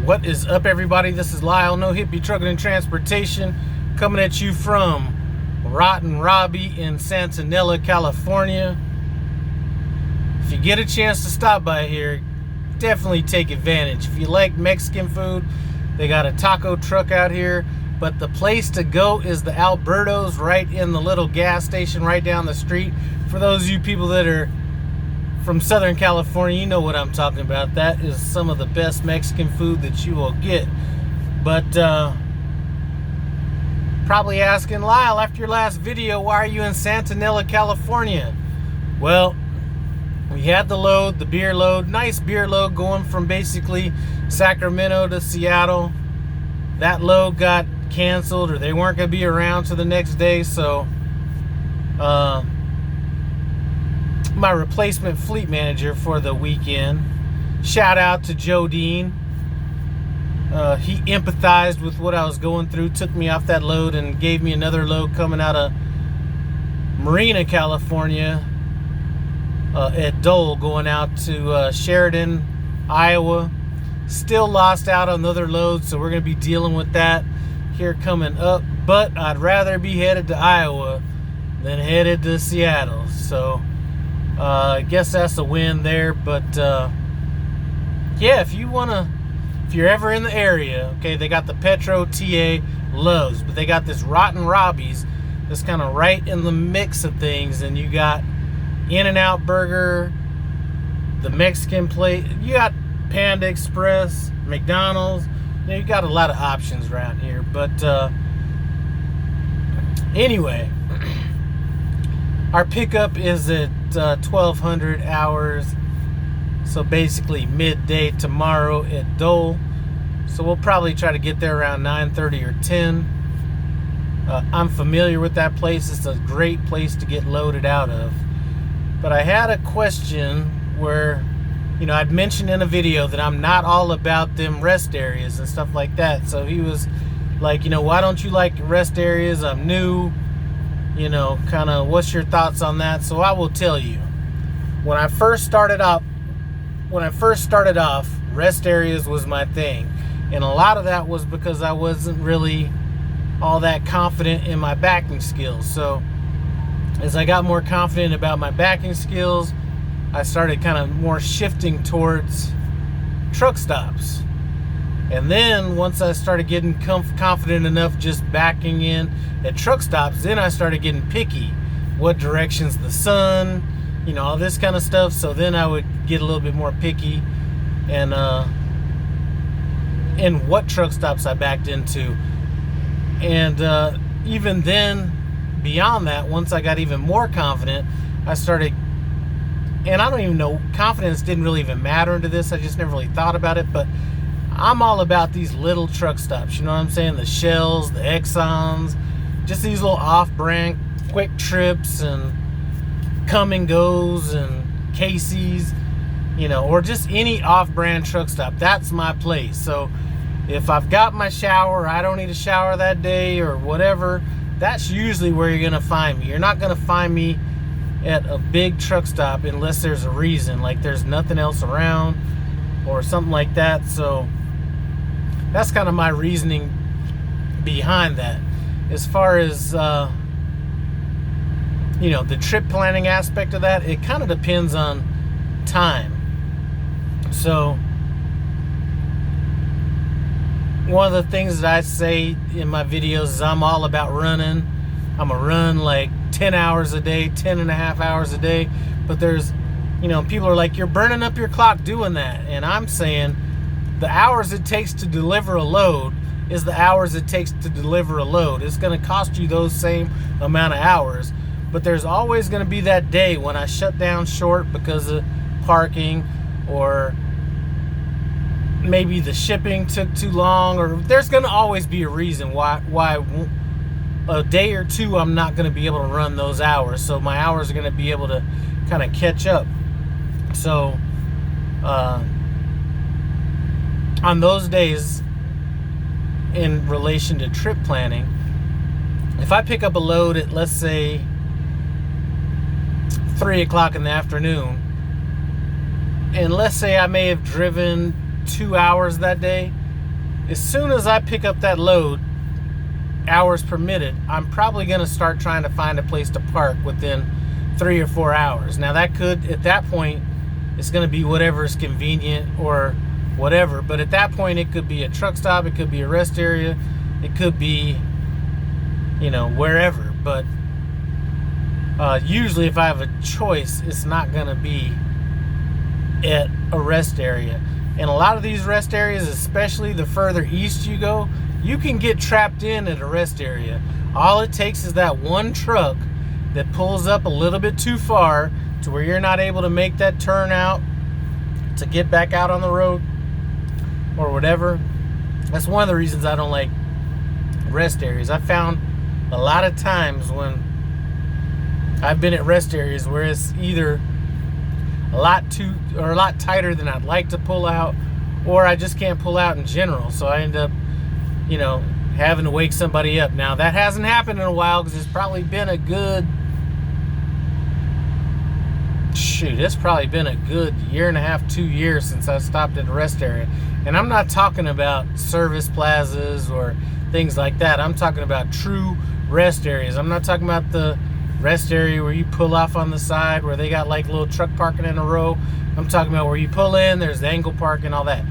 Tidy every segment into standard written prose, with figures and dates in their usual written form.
What is up, everybody? This is Lyle, No Hippie Trucking and Transportation, coming at you from Rotten Robbie in Santanella, California. If you get a chance to stop by here, definitely take advantage. If you like Mexican food, they got a taco truck out here, but the place to go is the Alberto's right in the little gas station right down the street. For those of you people that are from Southern California, you know what I'm talking about. That is some of the best Mexican food that you will get. But probably asking, Lyle, after your last video, why are you in Santanella, California? Well, we had the load, the beer load, nice beer load going from basically Sacramento to Seattle. That load got canceled, or they weren't going to be around till the next day, so my replacement fleet manager for the weekend, shout out to Joe Dean, he empathized with what I was going through, took me off that load and gave me another load coming out of Marina, California, at Dole, going out to Sheridan, Iowa. Still lost out on another load, so we're going to be dealing with that here coming up, but I'd rather be headed to Iowa than headed to Seattle, so I guess that's a win there. But yeah, if you're ever in the area, okay, they got the Petro TA Lowe's, but they got this Rotten Robbie's that's kind of right in the mix of things, and you got In-N-Out Burger, the Mexican place, you got Panda Express, McDonald's. You got a lot of options around here. But anyway, our pickup is at 1200 hours, so basically midday tomorrow at Dole. So we'll probably try to get there around 9:30 or 10. I'm familiar with that place. It's a great place to get loaded out of. But I had a question where, you know, I'd mentioned in a video that I'm not all about them rest areas and stuff like that. So he was like, you know, why don't you like rest areas? I'm new, you know, kind of what's your thoughts on that? So I will tell you, when I first started off, rest areas was my thing. And a lot of that was because I wasn't really all that confident in my backing skills. So as I got more confident about my backing skills, I started kind of more shifting towards truck stops. And then once I started getting confident enough just backing in at truck stops, then I started getting picky. What direction's the sun, you know, all this kind of stuff. So then I would get a little bit more picky and what truck stops I backed into. And even then, beyond that, once I got even more confident, I started, and I don't even know, confidence didn't really even matter into this. I just never really thought about it, but I'm all about these little truck stops. You know what I'm saying? The Shells, the Exxons, just these little off-brand quick trips and come and goes and Casey's, you know, or just any off-brand truck stop. That's my place. So if I've got my shower, I don't need a shower that day or whatever, that's usually where you're going to find me. You're not going to find me at a big truck stop unless there's a reason, like there's nothing else around or something like that. So that's kind of my reasoning behind that. As far as you know, the trip planning aspect of that, it kind of depends on time. So one of the things that I say in my videos is I'm all about running. I'm a run like 10 hours a day, 10 and a half hours a day. But there's, you know, people are like, you're burning up your clock doing that. And I'm saying the hours it takes to deliver a load is the hours it takes to deliver a load. It's going to cost you those same amount of hours. But there's always going to be that day when I shut down short because of parking, or maybe the shipping took too long, or there's going to always be a reason why a day or two I'm not going to be able to run those hours. So my hours are going to be able to kind of catch up. So on those days, in relation to trip planning, if I pick up a load at, let's say, 3 o'clock in the afternoon, and let's say I may have driven 2 hours that day, as soon as I pick up that load, hours permitted, I'm probably going to start trying to find a place to park within 3 or 4 hours. Now that could, at that point, it's going to be whatever is convenient or whatever. But at that point, it could be a truck stop, it could be a rest area, it could be, you know, wherever. But usually if I have a choice, it's not going to be at a rest area. And a lot of these rest areas, especially the further east you go, you can get trapped in at a rest area. All it takes is that one truck that pulls up a little bit too far to where you're not able to make that turn out to get back out on the road or whatever. That's one of the reasons I don't like rest areas. I found a lot of times when I've been at rest areas where it's either a lot tighter than I'd like to pull out, or I just can't pull out in general. So I end up, you know, having to wake somebody up. Now that hasn't happened in a while because it's probably been a good, it's probably been a good 1.5 to 2 years since I stopped at a rest area. And I'm not talking about service plazas or things like that. I'm talking about true rest areas. I'm not talking about the rest area where you pull off on the side where they got like little truck parking in a row. I'm talking about where you pull in, there's the angle park and all that.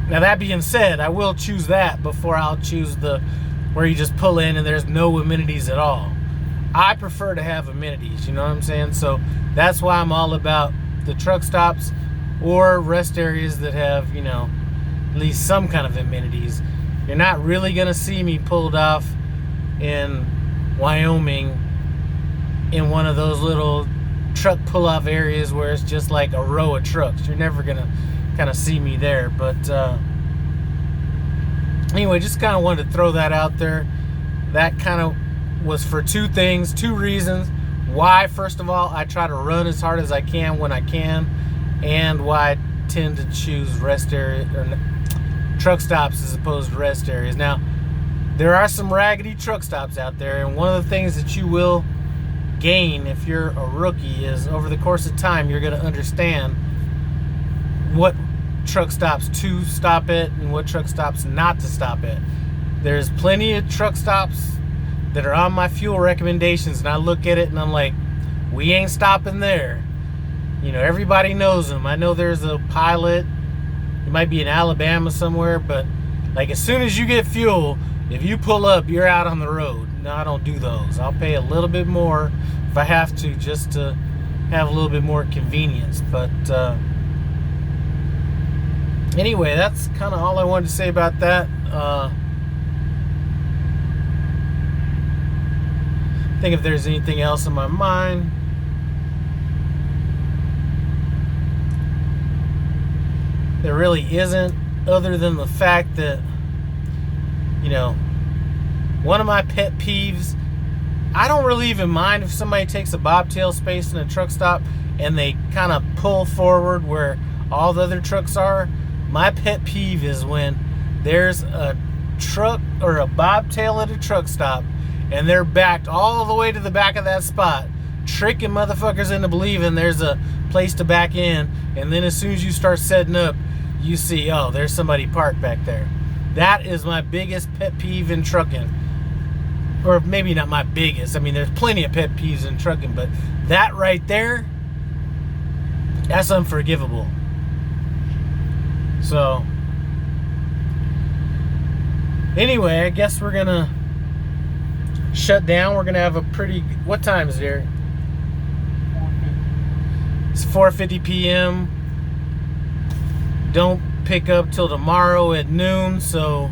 Now that being said, I will choose that before I'll choose the where you just pull in and there's no amenities at all. I prefer to have amenities, you know what I'm saying? So that's why I'm all about the truck stops or rest areas that have, you know, at least some kind of amenities. You're not really gonna see me pulled off in Wyoming in one of those little truck pull-off areas where it's just like a row of trucks. You're never gonna kind of see me there. But anyway, just kind of wanted to throw that out there. That kind of was for two reasons. Why, first of all, I try to run as hard as I can when I can, and why I tend to choose rest area or truck stops as opposed to rest areas. Now, there are some raggedy truck stops out there, and one of the things that you will gain if you're a rookie is over the course of time you're going to understand what truck stops to stop at and what truck stops not to stop at. There's plenty of truck stops that are on my fuel recommendations, and I look at it and I'm like, we ain't stopping there. You know, everybody knows them. I know there's a Pilot, it might be in Alabama somewhere, but like as soon as you get fuel, if you pull up, you're out on the road. No, I don't do those. I'll pay a little bit more if I have to, just to have a little bit more convenience. But anyway, that's kind of all I wanted to say about that. I think if there's anything else in my mind. There really isn't, other than the fact that, you know, one of my pet peeves, I don't really even mind if somebody takes a bobtail space in a truck stop and they kind of pull forward where all the other trucks are. My pet peeve is when there's a truck or a bobtail at a truck stop and they're backed all the way to the back of that spot, tricking motherfuckers into believing there's a place to back in, and then as soon as you start setting up, you see, oh, there's somebody parked back there. That is my biggest pet peeve in trucking. Or maybe not my biggest. I mean, there's plenty of pet peeves in trucking, but that right there, that's unforgivable. So, anyway, I guess we're gonna shut down. We're gonna have a pretty, what time is there? 4:50. It's 4:50 p.m. Don't pick up till tomorrow at noon, so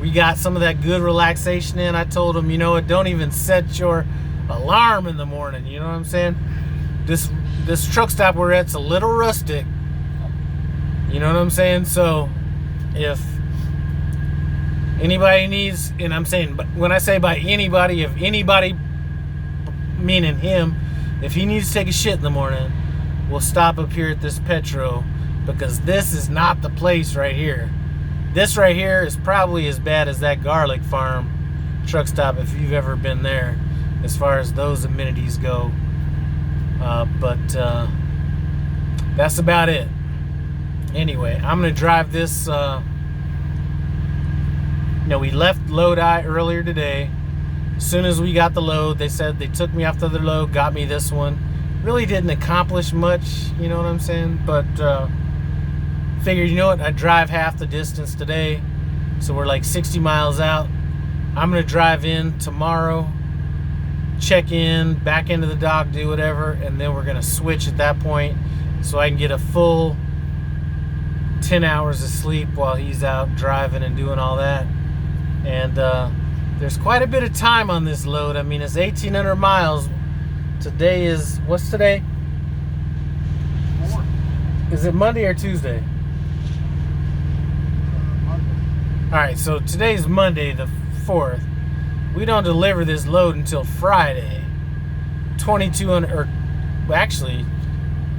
we got some of that good relaxation in. I told him, you know what, don't even set your alarm in the morning, you know what I'm saying? This truck stop we're at's a little rustic, you know what I'm saying? So if anybody needs, and I'm saying, but when I say by anybody, if anybody, meaning him, if he needs to take a shit in the morning, we'll stop up here at this Petro, because this is not the place right here. This right here is probably as bad as that Garlic Farm truck stop if you've ever been there, as far as those amenities go. But that's about it. Anyway, I'm gonna drive this we left Lodi earlier today. As soon as we got the load, they said they took me off the other load, got me this one. Really didn't accomplish much, you know what I'm saying? But figured, you know what, I'd drive half the distance today. So we're like 60 miles out. I'm going to drive in tomorrow, check in, back into the dock, do whatever, and then we're going to switch at that point so I can get a full 10 hours of sleep while he's out driving and doing all that. And there's quite a bit of time on this load. I mean, it's 1,800 miles. Today is, what's today? Is it Monday or Tuesday? Monday. Alright, so today's Monday, the 4th. We don't deliver this load until Friday. 2,200, or actually,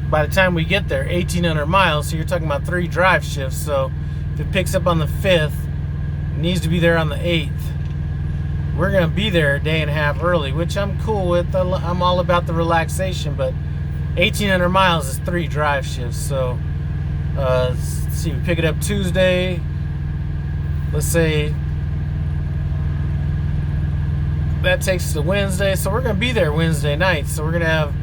by the time we get there, 1,800 miles. So you're talking about 3 drive shifts. So if it picks up on the 5th, it needs to be there on the 8th. We're going to be there a day and a half early, which I'm cool with. I'm all about the relaxation, but 1,800 miles is 3 drive shifts. So, let's see, we pick it up Tuesday. Let's say that takes us to Wednesday. So we're going to be there Wednesday night. So we're going to have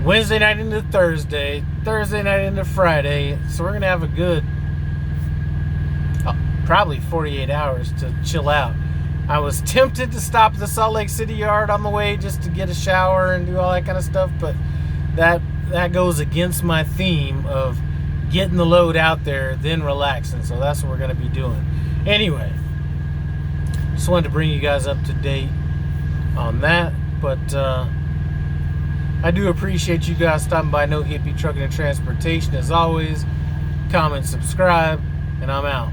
Wednesday night into Thursday, Thursday night into Friday. So we're going to have a good probably 48 hours to chill out. I was tempted to stop at the Salt Lake City yard on the way just to get a shower and do all that kind of stuff, but that goes against my theme of getting the load out there, then relaxing. So that's what we're going to be doing. Anyway, just wanted to bring you guys up to date on that, but I do appreciate you guys stopping by No Hippie Trucking and Transportation. As always, comment, subscribe, and I'm out.